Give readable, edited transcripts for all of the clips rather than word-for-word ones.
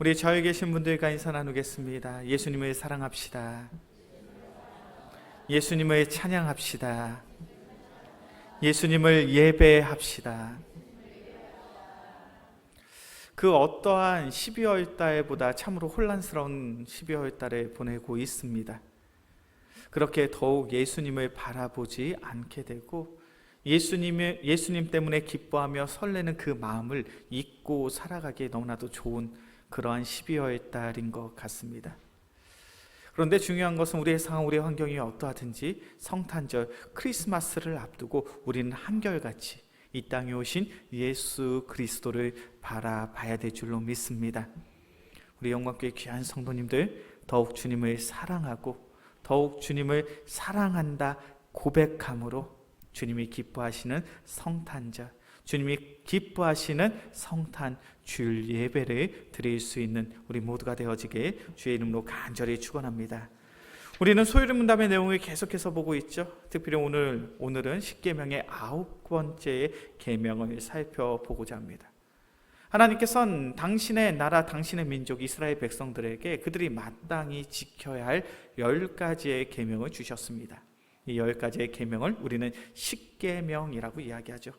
우리 저에 계신 분들과 인사 나누겠습니다. 예수님을 사랑합시다. 예수님을 찬양합시다. 예수님을 예배합시다. 그 어떠한 12월 달보다 참으로 혼란스러운 12월 달을 보내고 있습니다. 그렇게 더욱 예수님을 바라보지 않게 되고 예수님 때문에 기뻐하며 설레는 그 마음을 잊고 살아가기에 너무나도 좋은 그러한 12월 달인 것 같습니다. 그런데 중요한 것은 우리의 상황, 우리의 환경이 어떠하든지 성탄절, 크리스마스를 앞두고 우리는 한결같이 이 땅에 오신 예수 그리스도를 바라봐야 될 줄로 믿습니다. 우리 영광교회 귀한 성도님들, 더욱 주님을 사랑하고 더욱 주님을 사랑한다 고백함으로 주님이 기뻐하시는 성탄절, 주님이 기뻐하시는 성탄 주일 예배를 드릴 수 있는 우리 모두가 되어지길 주의 이름으로 간절히 축원합니다. 우리는 소유리 문답의 내용을 계속해서 보고 있죠. 특별히 오늘은 십계명의 9번째 계명을 살펴보고자 합니다. 하나님께서는 당신의 나라, 당신의 민족 이스라엘 백성들에게 그들이 마땅히 지켜야 할 10가지의 계명을 주셨습니다. 이 10가지의 계명을 우리는 십계명이라고 이야기하죠.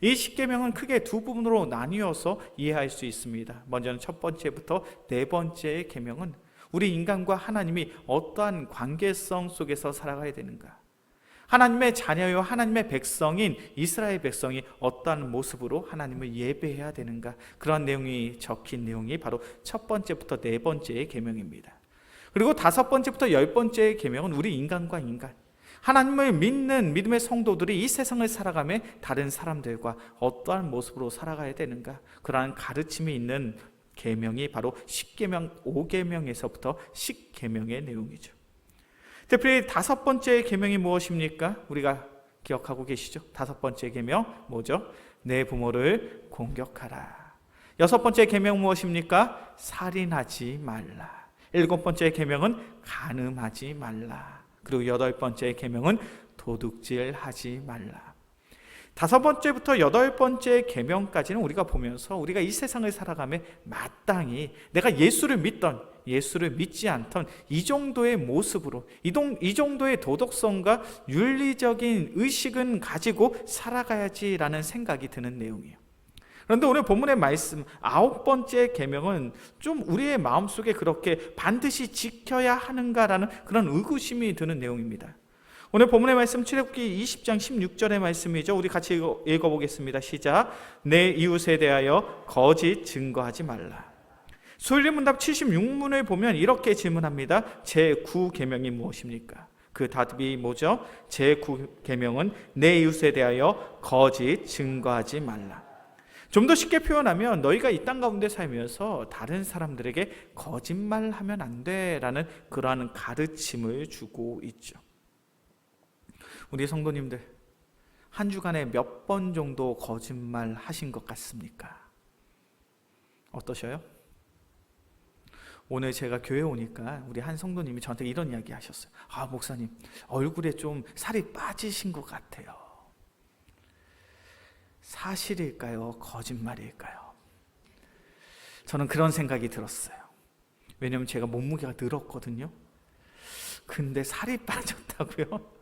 이 십계명은 크게 두 부분으로 나뉘어서 이해할 수 있습니다. 먼저는 첫 번째부터 네 번째의 계명은 우리 인간과 하나님이 어떠한 관계성 속에서 살아가야 되는가, 하나님의 자녀요 하나님의 백성인 이스라엘 백성이 어떠한 모습으로 하나님을 예배해야 되는가, 그런 내용이 적힌 내용이 바로 첫 번째부터 네 번째의 계명입니다. 그리고 다섯 번째부터 10번째의 계명은 우리 인간과 인간, 하나님을 믿는 믿음의 성도들이 이 세상을 살아가며 다른 사람들과 어떠한 모습으로 살아가야 되는가, 그러한 가르침이 있는 계명이 바로 십계명 5계명에서부터 십계명의 내용이죠. 특별히 다섯 번째 계명이 무엇입니까? 우리가 기억하고 계시죠? 다섯 번째 계명 뭐죠? 내 부모를 공격하라. 여섯 번째 계명 무엇입니까? 살인하지 말라. 일곱 번째 계명은 간음하지 말라. 그리고 여덟 번째 계명은 도둑질하지 말라. 다섯 번째부터 여덟 번째 계명까지는 우리가 보면서 우리가 이 세상을 살아가며 마땅히 내가 예수를 믿던 예수를 믿지 않던 이 정도의 모습으로 이 정도의 도덕성과 윤리적인 의식은 가지고 살아가야지라는 생각이 드는 내용이에요. 그런데 오늘 본문의 말씀 아홉 번째 계명은 좀 우리의 마음속에 그렇게 반드시 지켜야 하는가라는 그런 의구심이 드는 내용입니다. 오늘 본문의 말씀 출애굽기 20장 16절의 말씀이죠. 우리 같이 읽어보겠습니다. 시작. 내 이웃에 대하여 거짓 증거하지 말라. 소유리 문답 76문을 보면 이렇게 질문합니다. 제9계명이 무엇입니까? 그 답이 뭐죠? 제9계명은 내 이웃에 대하여 거짓 증거하지 말라. 좀 더 쉽게 표현하면 너희가 이 땅 가운데 살면서 다른 사람들에게 거짓말하면 안 돼라는 그러한 가르침을 주고 있죠. 우리 성도님들, 한 주간에 몇 번 정도 거짓말 하신 것 같습니까? 어떠셔요? 오늘 제가 교회 오니까 우리 한 성도님이 저한테 이런 이야기 하셨어요. 아, 목사님, 얼굴에 좀 살이 빠지신 것 같아요. 사실일까요? 거짓말일까요? 저는 그런 생각이 들었어요. 왜냐하면 제가 몸무게가 늘었거든요. 근데 살이 빠졌다고요?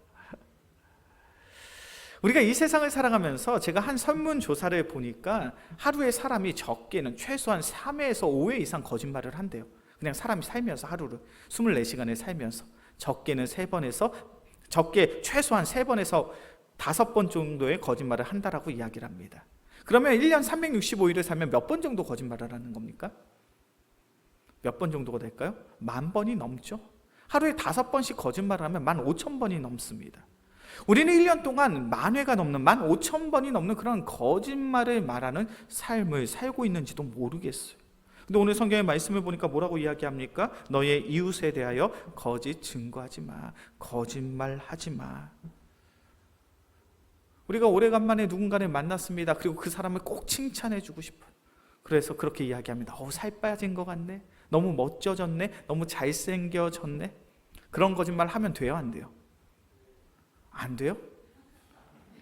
우리가 이 세상을 살아가면서 제가 한 설문조사를 보니까 하루에 사람이 적게는 최소한 3회에서 5회 이상 거짓말을 한대요. 그냥 사람이 살면서 하루를 24시간을 살면서 적게는 3번에서 적게 최소한 3번에서 5번 정도의 거짓말을 한다라고 이야기를 합니다. 그러면 1년 365일을 살면 몇 번 정도 거짓말을 하는 겁니까? 몇 번 정도가 될까요? 10,000번이 넘죠. 하루에 5번씩 거짓말을 하면 15,000번이 넘습니다. 우리는 1년 동안 10,000회가 넘는 15,000번이 넘는 그런 거짓말을 말하는 삶을 살고 있는지도 모르겠어요. 근데 오늘 성경의 말씀을 보니까 뭐라고 이야기합니까? 너의 이웃에 대하여 거짓 증거하지 마. 거짓말하지 마. 우리가 오래간만에 누군가를 만났습니다. 그리고 그 사람을 꼭 칭찬해주고 싶어요. 그래서 그렇게 이야기합니다. 살 빠진 것 같네. 너무 멋져졌네. 너무 잘생겨졌네. 그런 거짓말 하면 돼요? 안 돼요? 안 돼요?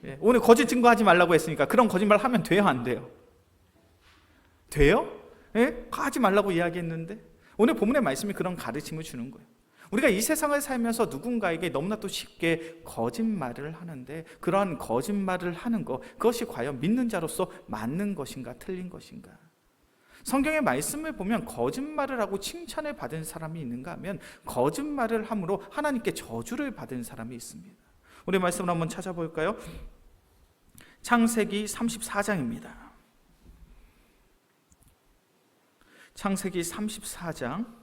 예, 오늘 거짓 증거하지 말라고 했으니까 그런 거짓말 하면 돼요? 안 돼요? 돼요? 하지 말라고 이야기했는데 오늘 본문의 말씀이 그런 가르침을 주는 거예요. 우리가 이 세상을 살면서 누군가에게 너무나도 쉽게 거짓말을 하는데 그러한 거짓말을 하는 것, 그것이 과연 믿는 자로서 맞는 것인가 틀린 것인가? 성경의 말씀을 보면 거짓말을 하고 칭찬을 받은 사람이 있는가 하면 거짓말을 함으로 하나님께 저주를 받은 사람이 있습니다. 우리 말씀을 한번 찾아볼까요? 창세기 34장입니다. 창세기 34장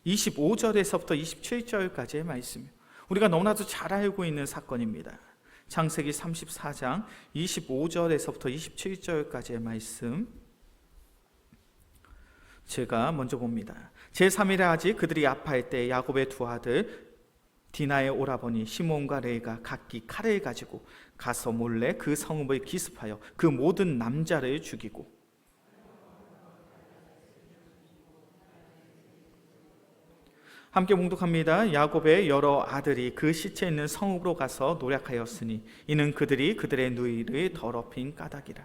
25절에서부터 27절까지의 말씀이에요. 우리가 너무나도 잘 알고 있는 사건입니다. 창세기 34장 25절에서부터 27절까지의 말씀 제가 먼저 봅니다. 제3일에 아직 그들이 아파할 때 야곱의 두 아들 디나의 오라버니 시몬과 레이가 각기 칼을 가지고 가서 몰래 그 성읍을 기습하여 그 모든 남자를 죽이고 함께 봉독합니다. 야곱의 여러 아들이 그 시체 있는 성읍으로 가서 노략하였으니 이는 그들이 그들의 누이를 더럽힌 까닭이라.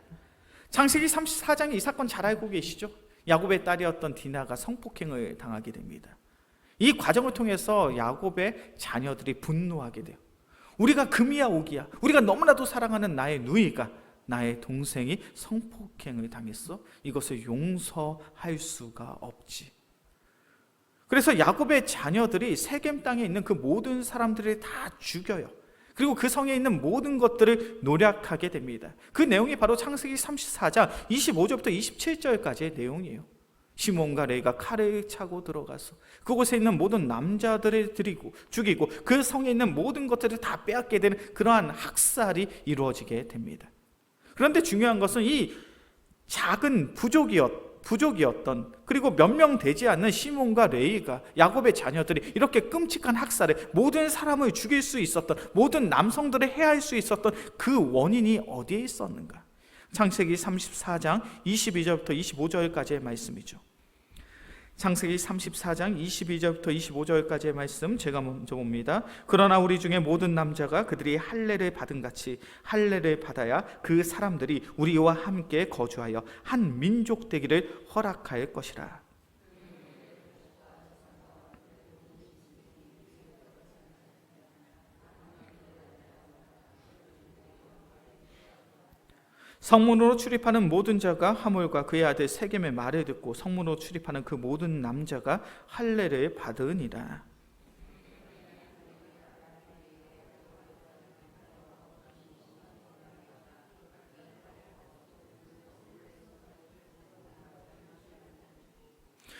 창세기 34장에 이 사건 잘 알고 계시죠? 야곱의 딸이었던 디나가 성폭행을 당하게 됩니다. 이 과정을 통해서 야곱의 자녀들이 분노하게 돼요. 우리가 금이야 오기야, 우리가 너무나도 사랑하는 나의 누이가, 나의 동생이 성폭행을 당했어? 이것을 용서할 수가 없지. 그래서 야곱의 자녀들이 세겜 땅에 있는 그 모든 사람들을 다 죽여요. 그리고 그 성에 있는 모든 것들을 노략하게 됩니다. 그 내용이 바로 창세기 34장 25절부터 27절까지의 내용이에요. 시몬과 레이가 칼을 차고 들어가서 그곳에 있는 모든 남자들을 죽이고 그 성에 있는 모든 것들을 다 빼앗게 되는 그러한 학살이 이루어지게 됩니다. 그런데 중요한 것은 이 작은 부족이었던 그리고 몇 명 되지 않는 시몬과 레이가, 야곱의 자녀들이 이렇게 끔찍한 학살에 모든 사람을 죽일 수 있었던, 모든 남성들을 해할 수 있었던 그 원인이 어디에 있었는가? 창세기 34장 22절부터 25절까지의 말씀이죠. 창세기 34장 22절부터 25절까지의 말씀 제가 먼저 봅니다. 그러나 우리 중에 모든 남자가 그들이 할례를 받은 같이 할례를 받아야 그 사람들이 우리와 함께 거주하여 한 민족 되기를 허락할 것이라. 성문으로 출입하는 모든 자가 하몰과 그의 아들 세겜의 말을 듣고 성문으로 출입하는 그 모든 남자가 할례를 받으니라.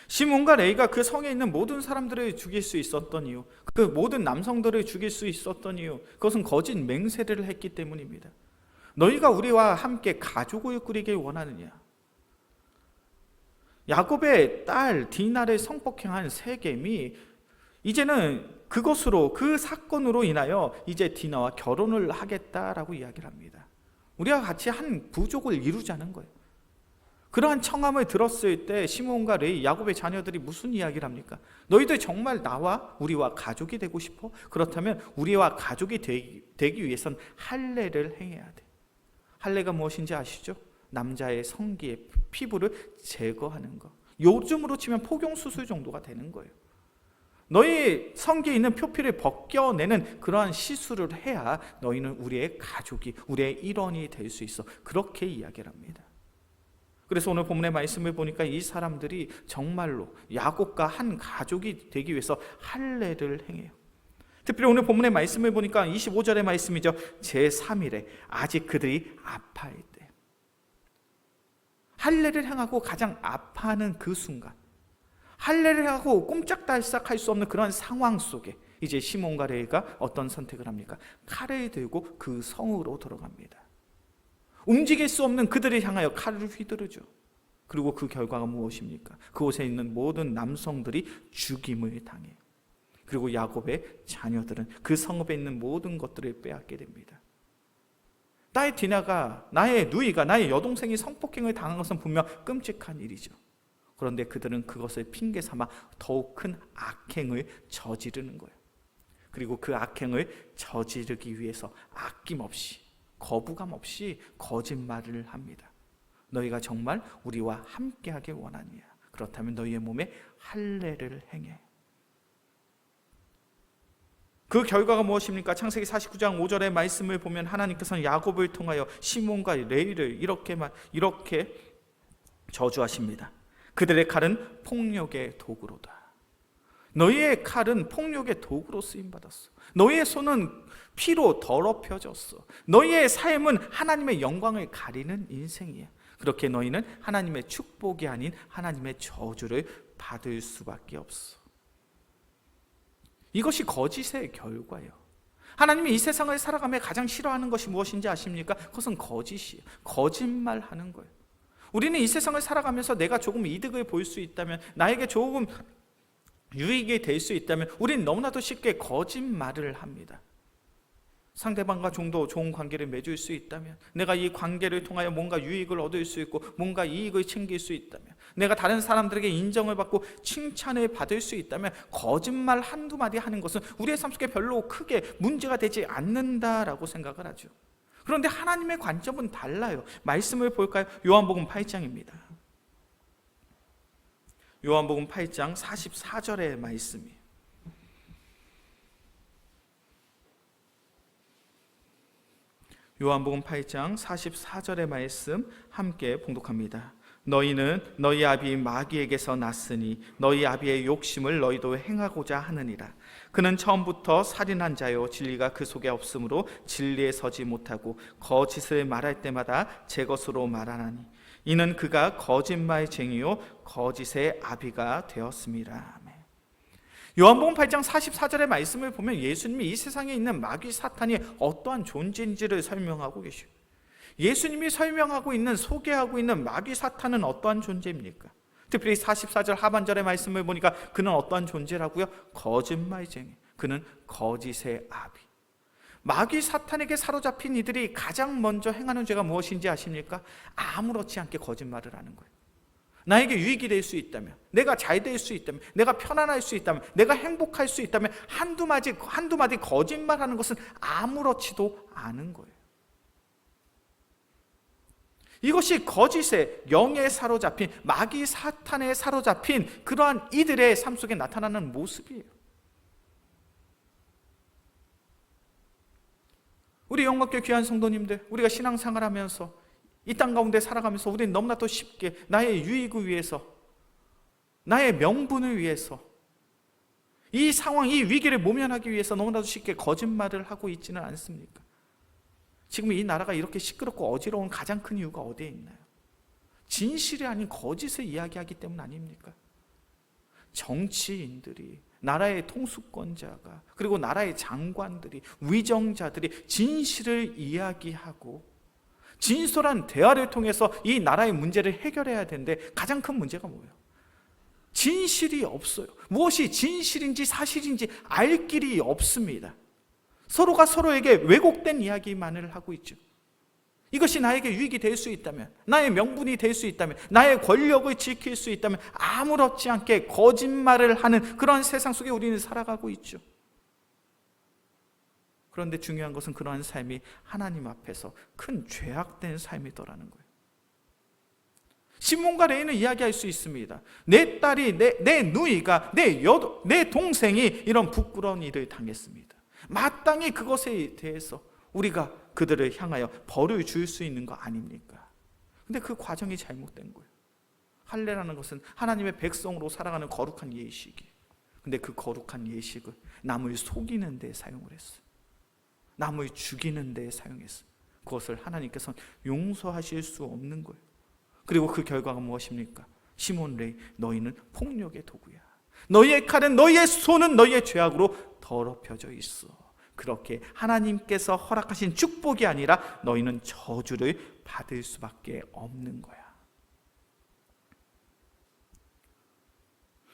시몬과 레이가 그 성에 있는 모든 사람들을 죽일 수 있었던 이유, 그 모든 남성들을 죽일 수 있었던 이유, 그것은 거짓 맹세를 했기 때문입니다. 너희가 우리와 함께 가족을 꾸리길 원하느냐? 야곱의 딸 디나를 성폭행한 세겜이 이제는 그것으로, 그 사건으로 인하여 이제 디나와 결혼을 하겠다라고 이야기를 합니다. 우리가 같이 한 부족을 이루자는 거예요. 그러한 청함을 들었을 때 시몬과 레이, 야곱의 자녀들이 무슨 이야기를 합니까? 너희들 정말 나와 우리와 가족이 되고 싶어? 그렇다면 우리와 가족이 되기 위해선 할례를 행해야 돼. 할례가 무엇인지 아시죠? 남자의 성기의 피부를 제거하는 것. 요즘으로 치면 포경수술 정도가 되는 거예요. 너희 성기에 있는 표피를 벗겨내는 그러한 시술을 해야 너희는 우리의 가족이, 우리의 일원이 될 수 있어. 그렇게 이야기를 합니다. 그래서 오늘 본문의 말씀을 보니까 이 사람들이 정말로 야곱과 한 가족이 되기 위해서 할례를 행해요. 특별히 오늘 본문의 말씀을 보니까 25절의 말씀이죠. 제3일에 아직 그들이 아파할 때, 할례를 행하고 가장 아파하는 그 순간, 할례를 하고 꼼짝달싹할 수 없는 그런 상황 속에 이제 시몬과 레이가 어떤 선택을 합니까? 칼을 들고 그 성으로 들어갑니다. 움직일 수 없는 그들을 향하여 칼을 휘두르죠. 그리고 그 결과가 무엇입니까? 그곳에 있는 모든 남성들이 죽임을 당해요. 그리고 야곱의 자녀들은 그 성읍에 있는 모든 것들을 빼앗게 됩니다. 딸 디나가, 나의 누이가, 나의 여동생이 성폭행을 당한 것은 분명 끔찍한 일이죠. 그런데 그들은 그것을 핑계 삼아 더욱 큰 악행을 저지르는 거예요. 그리고 그 악행을 저지르기 위해서 아낌없이, 거부감 없이 거짓말을 합니다. 너희가 정말 우리와 함께하길 원하니라. 그렇다면 너희의 몸에 할례를 행해. 그 결과가 무엇입니까? 창세기 49장 5절의 말씀을 보면 하나님께서는 야곱을 통하여 시몬과 레위를 이렇게 저주하십니다. 그들의 칼은 폭력의 도구로다. 너희의 칼은 폭력의 도구로 쓰임받았어. 너희의 손은 피로 더럽혀졌어. 너희의 삶은 하나님의 영광을 가리는 인생이야. 그렇게 너희는 하나님의 축복이 아닌 하나님의 저주를 받을 수밖에 없어. 이것이 거짓의 결과예요. 하나님이 이 세상을 살아가며 가장 싫어하는 것이 무엇인지 아십니까? 그것은 거짓이에요. 거짓말하는 거예요. 우리는 이 세상을 살아가면서 내가 조금 이득을 볼 수 있다면, 나에게 조금 유익이 될 수 있다면 우리는 너무나도 쉽게 거짓말을 합니다. 상대방과 좀 더 좋은 관계를 맺을 수 있다면, 내가 이 관계를 통하여 뭔가 유익을 얻을 수 있고 뭔가 이익을 챙길 수 있다면, 내가 다른 사람들에게 인정을 받고 칭찬을 받을 수 있다면, 거짓말 한두 마디 하는 것은 우리의 삶 속에 별로 크게 문제가 되지 않는다라고 생각을 하죠. 그런데 하나님의 관점은 달라요. 말씀을 볼까요? 요한복음 8장입니다. 요한복음 8장 44절의 말씀이에요. 요한복음 8장 44절의 말씀 함께 봉독합니다. 너희는 너희 아비 마귀에게서 났으니 너희 아비의 욕심을 너희도 행하고자 하느니라. 그는 처음부터 살인한 자요 진리가 그 속에 없으므로 진리에 서지 못하고 거짓을 말할 때마다 제 것으로 말하나니 이는 그가 거짓말쟁이요 거짓의 아비가 되었습니다. 요한복음 8장 44절의 말씀을 보면 예수님이 이 세상에 있는 마귀 사탄이 어떠한 존재인지를 설명하고 계시고, 예수님이 설명하고 있는, 소개하고 있는 마귀 사탄은 어떠한 존재입니까? 특별히 44절 하반절의 말씀을 보니까 그는 어떠한 존재라고요? 거짓말쟁이, 그는 거짓의 아비. 마귀 사탄에게 사로잡힌 이들이 가장 먼저 행하는 죄가 무엇인지 아십니까? 아무렇지 않게 거짓말을 하는 거예요. 나에게 유익이 될 수 있다면, 내가 잘 될 수 있다면, 내가 편안할 수 있다면, 내가 행복할 수 있다면 한두 마디 거짓말하는 것은 아무렇지도 않은 거예요. 이것이 거짓의 영에 사로잡힌, 마귀 사탄에 사로잡힌 그러한 이들의 삶 속에 나타나는 모습이에요. 우리 영광교회 귀한 성도님들, 우리가 신앙생활하면서 이 땅 가운데 살아가면서 우리는 너무나도 쉽게 나의 유익을 위해서, 나의 명분을 위해서, 이 상황, 이 위기를 모면하기 위해서 너무나도 쉽게 거짓말을 하고 있지는 않습니까? 지금 이 나라가 이렇게 시끄럽고 어지러운 가장 큰 이유가 어디에 있나요? 진실이 아닌 거짓을 이야기하기 때문 아닙니까? 정치인들이, 나라의 통수권자가, 그리고 나라의 장관들이, 위정자들이 진실을 이야기하고 진솔한 대화를 통해서 이 나라의 문제를 해결해야 되는데 가장 큰 문제가 뭐예요? 진실이 없어요. 무엇이 진실인지 사실인지 알 길이 없습니다. 서로가 서로에게 왜곡된 이야기만을 하고 있죠. 이것이 나에게 유익이 될 수 있다면, 나의 명분이 될 수 있다면, 나의 권력을 지킬 수 있다면 아무렇지 않게 거짓말을 하는 그런 세상 속에 우리는 살아가고 있죠. 그런데 중요한 것은 그러한 삶이 하나님 앞에서 큰 죄악된 삶이더라는 거예요. 시몬과 레위는 이야기할 수 있습니다. 내 딸이, 내 누이가, 내 동생이 이런 부끄러운 일을 당했습니다. 마땅히 그것에 대해서 우리가 그들을 향하여 벌을 줄 수 있는 거 아닙니까? 근데 그 과정이 잘못된 거예요. 할례라는 것은 하나님의 백성으로 살아가는 거룩한 예식이에요. 근데 그 거룩한 예식을 남을 속이는 데 사용을 했어요. 남을 죽이는 데 사용했어요. 그것을 하나님께서는 용서하실 수 없는 거예요. 그리고 그 결과가 무엇입니까? 시몬 레위, 너희는 폭력의 도구야. 너희의 칼은, 너희의 손은 너희의 죄악으로 더럽혀져 있어. 그렇게 하나님께서 허락하신 축복이 아니라 너희는 저주를 받을 수밖에 없는 거야.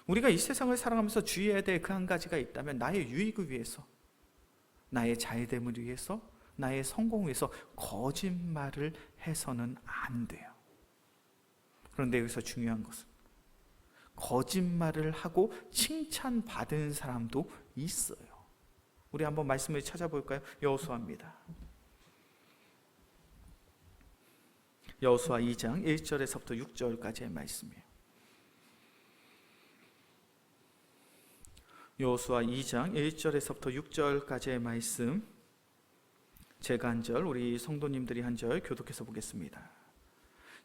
우리가 이 세상을 살아가면서 주의해야 될 그 한 가지가 있다면, 나의 유익을 위해서, 나의 잘됨을 위해서, 나의 성공을 위해서 거짓말을 해서는 안 돼요. 그런데 여기서 중요한 것은 거짓말을 하고 칭찬받은 사람도 있어요. 우리 한번 말씀을 찾아볼까요? 여호수아입니다. 여호수아 2장 1절에서부터 6절까지의 말씀이에요. 여호수아 2장 1절에서부터 6절까지의 말씀, 제가 한 절, 우리 성도님들이 한 절 교독해서 보겠습니다.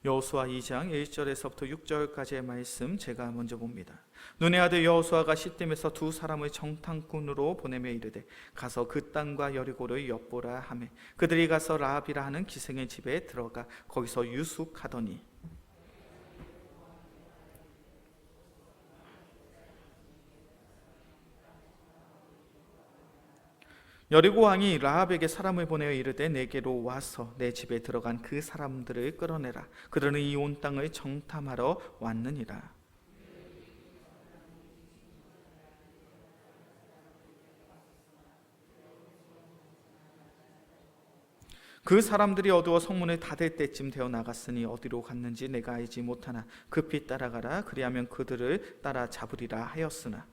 여호수아 2장 1절에서부터 6절까지의 말씀, 제가 먼저 봅니다. 눈의 아들 여호수아가 시딤에서 두 사람을 정탐꾼으로 보내며 이르되 가서 그 땅과 여리고를 엿보라 하매 그들이 가서 라합이라 하는 기생의 집에 들어가 거기서 유숙하더니 여리고 왕이 라합에게 사람을 보내어 이르되 내게로 와서 내 집에 들어간 그 사람들을 끌어내라. 그들은 이 온 땅을 정탐하러 왔느니라. 그 사람들이 어두워 성문을 닫을 때쯤 되어 나갔으니 어디로 갔는지 내가 알지 못하나 급히 따라가라. 그리하면 그들을 따라 잡으리라 하였으나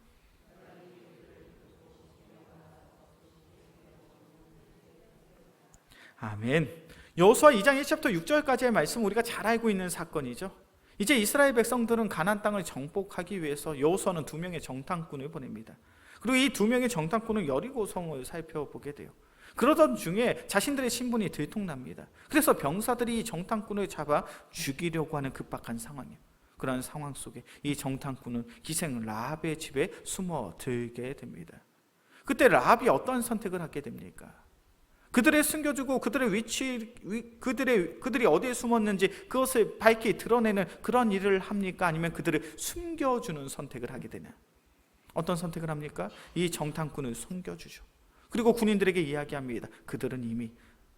아멘. 여호수아 2장 1절부터 6절까지의 말씀, 우리가 잘 알고 있는 사건이죠. 이제 이스라엘 백성들은 가나안 땅을 정복하기 위해서 여호수아는 두 명의 정탐꾼을 보냅니다. 그리고 이 두 명의 정탐꾼은 여리고 성을 살펴보게 돼요. 그러던 중에 자신들의 신분이 들통납니다. 그래서 병사들이 이 정탐꾼을 잡아 죽이려고 하는 급박한 상황이에요. 그런 상황 속에 이 정탐꾼은 기생 라합의 집에 숨어들게 됩니다. 그때 라합이 어떤 선택을 하게 됩니까? 그들을 숨겨주고 그들의 위치, 그들이 어디에 숨었는지 그것을 밝히 드러내는 그런 일을 합니까? 아니면 그들을 숨겨주는 선택을 하게 되냐? 어떤 선택을 합니까? 이 정탐꾼을 숨겨주죠. 그리고 군인들에게 이야기합니다. 그들은 이미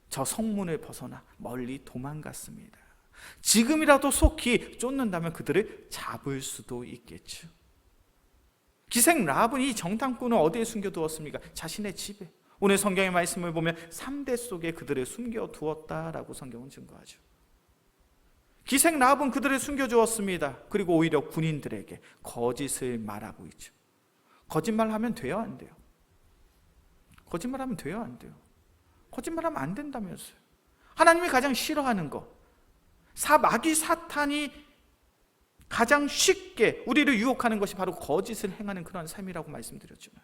저 성문을 벗어나 멀리 도망갔습니다. 지금이라도 속히 쫓는다면 그들을 잡을 수도 있겠죠. 기생 라합은 이 정탐꾼을 어디에 숨겨두었습니까? 자신의 집에. 오늘 성경의 말씀을 보면 3대 속에 그들을 숨겨두었다라고 성경은 증거하죠. 기생 라합은 그들을 숨겨주었습니다. 그리고 오히려 군인들에게 거짓을 말하고 있죠. 거짓말하면 돼요, 안 돼요? 거짓말하면 돼요, 안 돼요? 거짓말하면 안 된다면서요. 하나님이 가장 싫어하는 거, 마귀 사탄이 가장 쉽게 우리를 유혹하는 것이 바로 거짓을 행하는 그런 삶이라고 말씀드렸잖아요.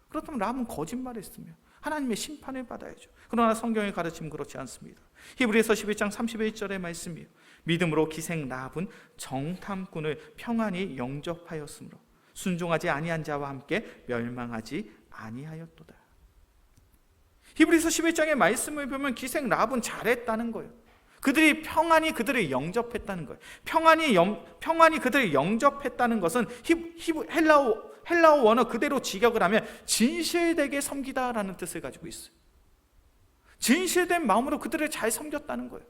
그렇다면 라합은 거짓말했으며 하나님의 심판을 받아야죠. 그러나 성경의 가르침은 그렇지 않습니다. 히브리서 11장 31절의 말씀이에요. 믿음으로 기생 라합은 정탐꾼을 평안히 영접하였으므로 순종하지 아니한 자와 함께 멸망하지 아니하였도다. 히브리서 11장의 말씀을 보면 기생 라합은 잘했다는 거예요. 그들이 평안히 그들을 영접했다는 거예요. 평안히 그들을 영접했다는 것은 헬라어 원어 그대로 직역을 하면 진실되게 섬기다라는 뜻을 가지고 있어요. 진실된 마음으로 그들을 잘 섬겼다는 거예요.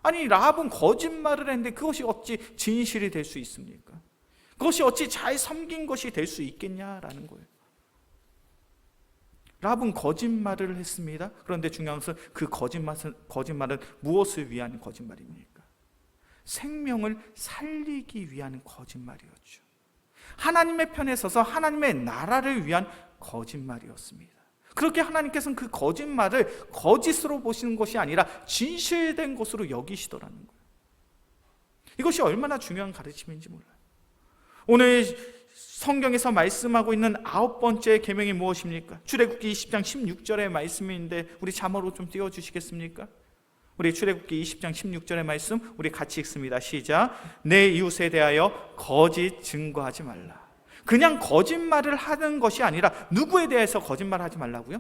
아니, 라합은 거짓말을 했는데 그것이 어찌 진실이 될 수 있습니까? 그것이 어찌 잘 섬긴 것이 될 수 있겠냐라는 거예요. 라합은 거짓말을 했습니다. 그런데 중요한 것은 그 거짓말은 무엇을 위한 거짓말입니까? 생명을 살리기 위한 거짓말이었죠. 하나님의 편에 서서 하나님의 나라를 위한 거짓말이었습니다. 그렇게 하나님께서는 그 거짓말을 거짓으로 보시는 것이 아니라 진실된 것으로 여기시더라는 거예요. 이것이 얼마나 중요한 가르침인지 몰라요. 오늘 성경에서 말씀하고 있는 9번째 계명이 무엇입니까? 출애굽기 20장 16절의 말씀인데 우리 자막으로 좀 띄워주시겠습니까? 우리 출애굽기 20장 16절의 말씀 우리 같이 읽습니다. 시작. 내 이웃에 대하여 거짓 증거하지 말라. 그냥 거짓말을 하는 것이 아니라 누구에 대해서 거짓말하지 말라고요?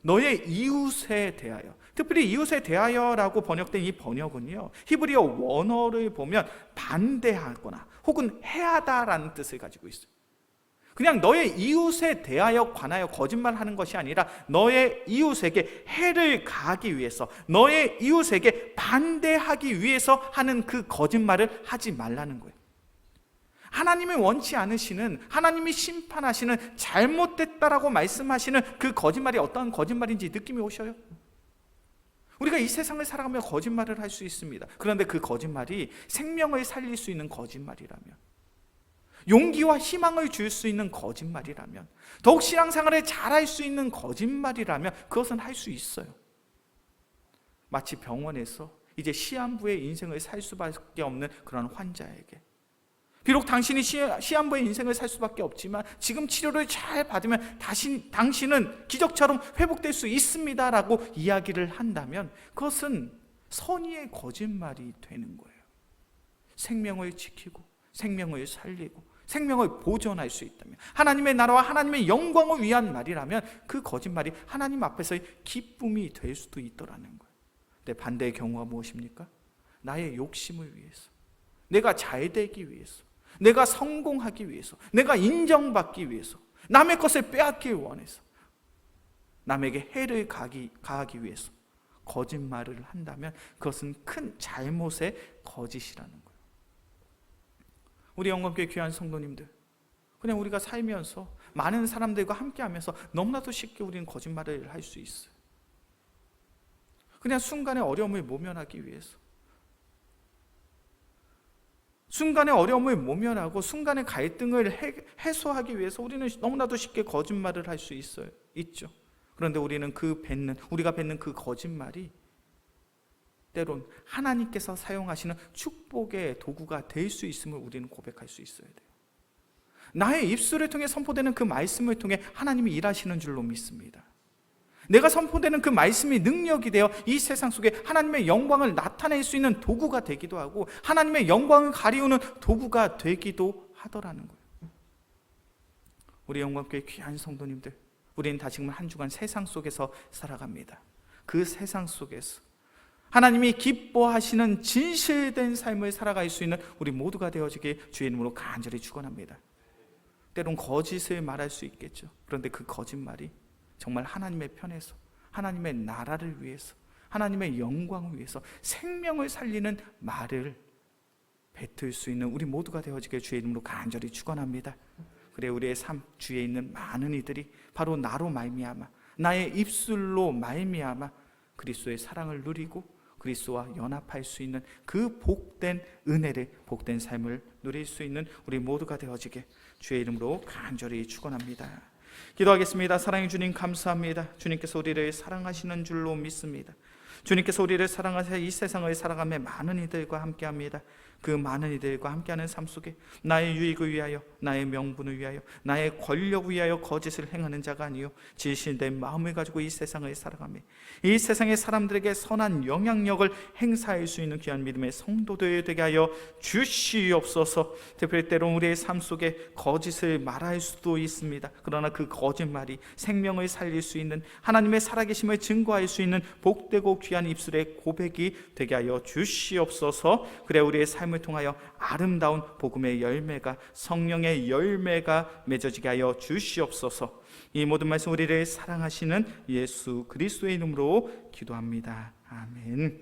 너의 이웃에 대하여. 특별히 이웃에 대하여라고 번역된 이 번역은요, 히브리어 원어를 보면 반대하거나 혹은 해하다라는 뜻을 가지고 있어요. 그냥 너의 이웃에 대하여 관하여 거짓말하는 것이 아니라 너의 이웃에게 해를 가하기 위해서, 너의 이웃에게 반대하기 위해서 하는 그 거짓말을 하지 말라는 거예요. 하나님이 원치 않으시는, 하나님이 심판하시는, 잘못됐다라고 말씀하시는 그 거짓말이 어떤 거짓말인지 느낌이 오셔요? 우리가 이 세상을 살아가며 거짓말을 할 수 있습니다. 그런데 그 거짓말이 생명을 살릴 수 있는 거짓말이라면, 용기와 희망을 줄 수 있는 거짓말이라면, 더욱 신앙생활을 잘할 수 있는 거짓말이라면 그것은 할 수 있어요. 마치 병원에서 이제 시한부의 인생을 살 수밖에 없는 그런 환자에게, 비록 당신이 시한부의 인생을 살 수밖에 없지만 지금 치료를 잘 받으면 당신은 기적처럼 회복될 수 있습니다 라고 이야기를 한다면 그것은 선의의 거짓말이 되는 거예요. 생명을 지키고 생명을 살리고 생명을 보존할 수 있다면, 하나님의 나라와 하나님의 영광을 위한 말이라면 그 거짓말이 하나님 앞에서의 기쁨이 될 수도 있더라는 거예요. 근데 반대의 경우가 무엇입니까? 나의 욕심을 위해서, 내가 잘 되기 위해서, 내가 성공하기 위해서, 내가 인정받기 위해서, 남의 것을 빼앗기 원해서, 남에게 해를 가하기 위해서 거짓말을 한다면 그것은 큰 잘못의 거짓이라는 거예요. 우리 영광교회 귀한 성도님들, 그냥 우리가 살면서 많은 사람들과 함께하면서 너무나도 쉽게 우리는 거짓말을 할 수 있어요. 그냥 순간의 어려움을 모면하기 위해서, 순간의 어려움을 모면하고 순간의 갈등을 해소하기 위해서 우리는 너무나도 쉽게 거짓말을 할 수 있죠. 그런데 우리가 뱉는 그 거짓말이 때론 하나님께서 사용하시는 축복의 도구가 될 수 있음을 우리는 고백할 수 있어야 돼요. 나의 입술을 통해 선포되는 그 말씀을 통해 하나님이 일하시는 줄로 믿습니다. 내가 선포되는 그 말씀이 능력이 되어 이 세상 속에 하나님의 영광을 나타낼 수 있는 도구가 되기도 하고 하나님의 영광을 가리우는 도구가 되기도 하더라는 거예요. 우리 영광교회 귀한 성도님들, 우리는 다시금 한 주간 세상 속에서 살아갑니다. 그 세상 속에서 하나님이 기뻐하시는 진실된 삶을 살아갈 수 있는 우리 모두가 되어지길 주의 이름으로 간절히 축원합니다. 때론 거짓을 말할 수 있겠죠. 그런데 그 거짓말이 정말 하나님의 편에서, 하나님의 나라를 위해서, 하나님의 영광을 위해서 생명을 살리는 말을 뱉을 수 있는 우리 모두가 되어지길 주의 이름으로 간절히 축원합니다. 그래 우리의 삶 주위에 있는 많은 이들이 바로 나로 말미암아, 나의 입술로 말미암아 그리스도의 사랑을 누리고 그리스도와 연합할 수 있는 그 복된 은혜를, 복된 삶을 누릴 수 있는 우리 모두가 되어지게 주의 이름으로 간절히 축원합니다. 기도하겠습니다. 사랑의 주님 감사합니다. 주님께서 우리를 사랑하시는 줄로 믿습니다. 주님께서 우리를 사랑하셔 이 세상을 살아가며 많은 이들과 함께합니다. 그 많은 이들과 함께하는 삶 속에 나의 유익을 위하여, 나의 명분을 위하여, 나의 권력을 위하여 거짓을 행하는 자가 아니요 진실된 마음을 가지고 이 세상을 살아가며 이 세상의 사람들에게 선한 영향력을 행사할 수 있는 귀한 믿음의 성도들 되게 하여 주시옵소서. 특별히 때론 우리의 삶 속에 거짓을 말할 수도 있습니다. 그러나 그 거짓말이 생명을 살릴 수 있는, 하나님의 살아계심을 증거할 수 있는 복되고 귀한 입술의 고백이 되게 하여 주시옵소서. 그래 우리의 삶을 통하여 아름다운 복음의 열매가, 성령의 열매가 맺어지게 하여 주시옵소서. 이 모든 말씀 우리를 사랑하시는 예수 그리스도의 이름으로 기도합니다. 아멘.